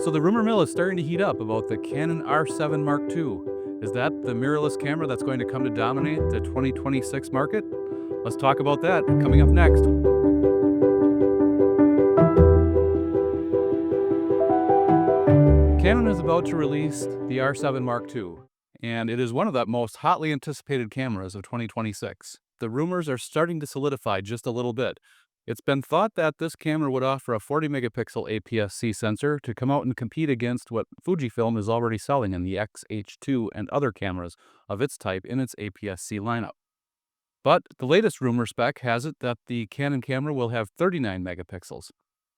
So the rumor mill is starting to heat up about the Canon R7 Mark II. Is that the mirrorless camera that's going to come to dominate the 2026 market? Let's talk about that coming up next. Canon is about to release the R7 Mark II, and it is one of the most hotly anticipated cameras of 2026. The rumors are starting to solidify just a little bit. It's been thought that this camera would offer a 40 megapixel APS-C sensor to come out and compete against what Fujifilm is already selling in the X-H2 and other cameras of its type in its APS-C lineup. But the latest rumor spec has it that the Canon camera will have 39 megapixels.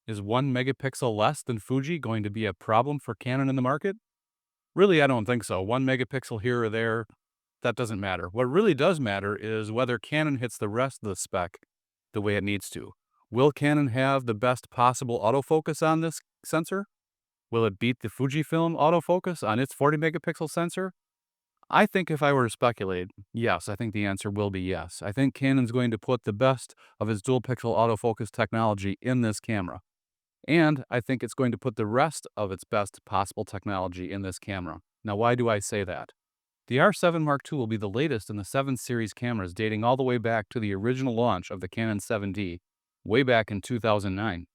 Is 1 megapixel less than Fuji going to be a problem for Canon in the market? Really, I don't think so. 1 megapixel here or there, that doesn't matter. What really does matter is whether Canon hits the rest of the spec the way it needs to. Will Canon have the best possible autofocus on this sensor? Will it beat the Fujifilm autofocus on its 40 megapixel sensor? I think if I were to speculate, yes, I think the answer will be yes. I think Canon's going to put the best of its dual pixel autofocus technology in this camera. And I think it's going to put the rest of its best possible technology in this camera. Now, why do I say that? The R7 Mark II will be the latest in the 7 series cameras dating all the way back to the original launch of the Canon 7D, way back in 2009.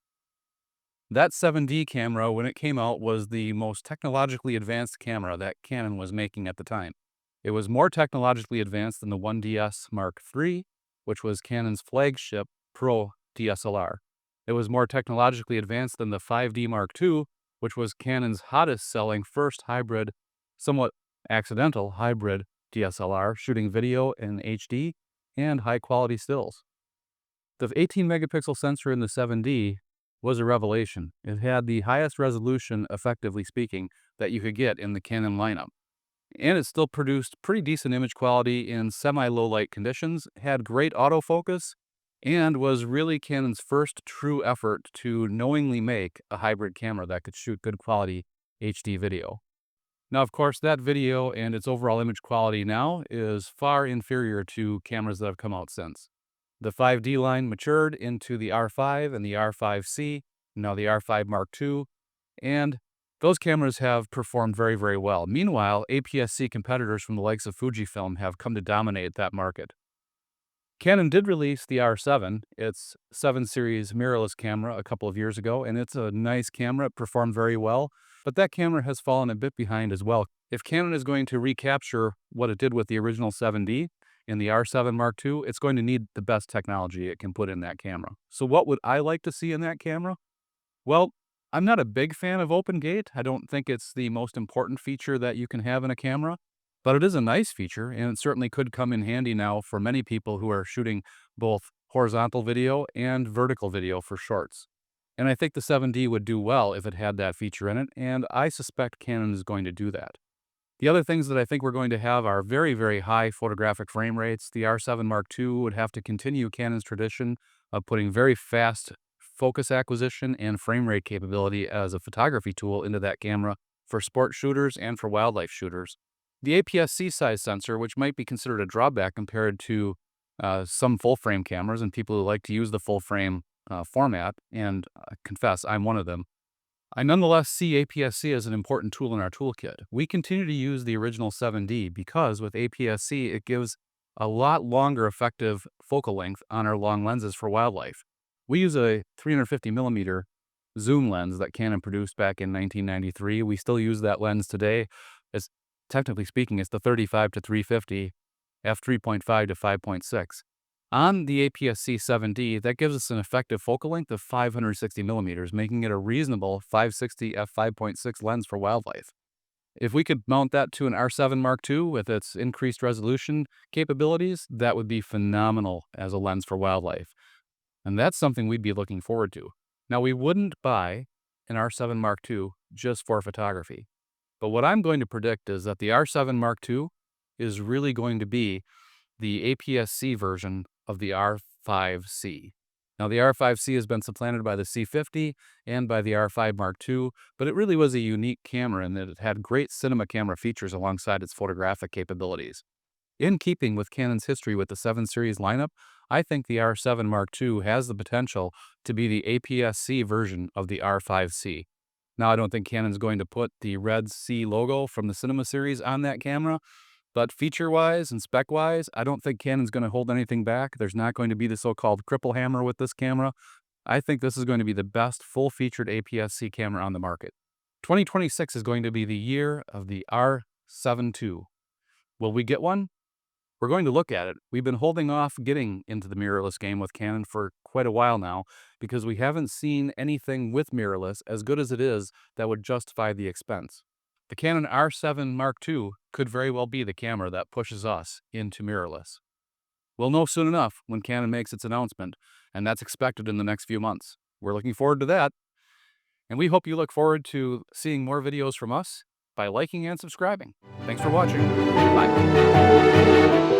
That 7D camera, when it came out, was the most technologically advanced camera that Canon was making at the time. It was more technologically advanced than the 1DS Mark III, which was Canon's flagship Pro DSLR. It was more technologically advanced than the 5D Mark II, which was Canon's hottest-selling first hybrid, somewhat accidental hybrid DSLR, shooting video in HD and high-quality stills. The 18-megapixel sensor in the 7D was a revelation. It had the highest resolution, effectively speaking, that you could get in the Canon lineup. And it still produced pretty decent image quality in semi-low light conditions, had great autofocus, and was really Canon's first true effort to knowingly make a hybrid camera that could shoot good quality HD video. Now, of course, that video and its overall image quality now is far inferior to cameras that have come out since. The 5D line matured into the R5 and the R5C, now the R5 Mark II, and those cameras have performed very, very well. Meanwhile, APS-C competitors from the likes of Fujifilm have come to dominate that market. Canon did release the R7, its 7 series mirrorless camera, a couple of years ago, and it's a nice camera. It performed very well, but that camera has fallen a bit behind as well. If Canon is going to recapture what it did with the original 7D in the R7 Mark II, it's going to need the best technology it can put in that camera. So what would I like to see in that camera? Well, I'm not a big fan of open gate. I don't think it's the most important feature that you can have in a camera. But it is a nice feature, and it certainly could come in handy now for many people who are shooting both horizontal video and vertical video for shorts. And I think the 7D would do well if it had that feature in it, and I suspect Canon is going to do that. The other things that I think we're going to have are very, very high photographic frame rates. The R7 Mark II would have to continue Canon's tradition of putting very fast focus acquisition and frame rate capability as a photography tool into that camera for sport shooters and for wildlife shooters. The APS-C size sensor, which might be considered a drawback compared to some full-frame cameras and people who like to use the full-frame format, and confess, I'm one of them, I nonetheless see APS-C as an important tool in our toolkit. We continue to use the original 7D because with APS-C, it gives a lot longer effective focal length on our long lenses for wildlife. We use a 350 millimeter zoom lens that Canon produced back in 1993. We still use that lens today. Technically speaking, it's the 35 to 350 f3.5 to 5.6. On the APS-C 7D, that gives us an effective focal length of 560 millimeters, making it a reasonable 560 f5.6 lens for wildlife. If we could mount that to an R7 Mark II with its increased resolution capabilities, that would be phenomenal as a lens for wildlife. And that's something we'd be looking forward to. Now, we wouldn't buy an R7 Mark II just for photography. But what I'm going to predict is that the R7 Mark II is really going to be the APS-C version of the R5C. Now, the R5C has been supplanted by the C50 and by the R5 Mark II, but it really was a unique camera in that it had great cinema camera features alongside its photographic capabilities. In keeping with Canon's history with the 7 series lineup, I think the R7 Mark II has the potential to be the APS-C version of the R5C. Now, I don't think Canon's going to put the red C logo from the Cinema series on that camera, but feature-wise and spec-wise, I don't think Canon's going to hold anything back. There's not going to be the so-called cripple hammer with this camera. I think this is going to be the best full-featured APS-C camera on the market. 2026 is going to be the year of the R7 II. Will we get one? We're going to look at it. We've been holding off getting into the mirrorless game with Canon for quite a while now because we haven't seen anything with mirrorless, as good as it is, that would justify the expense. The Canon R7 Mark II could very well be the camera that pushes us into mirrorless. We'll know soon enough when Canon makes its announcement, and that's expected in the next few months. We're looking forward to that, and we hope you look forward to seeing more videos from us by liking and subscribing. Thanks for watching. Bye.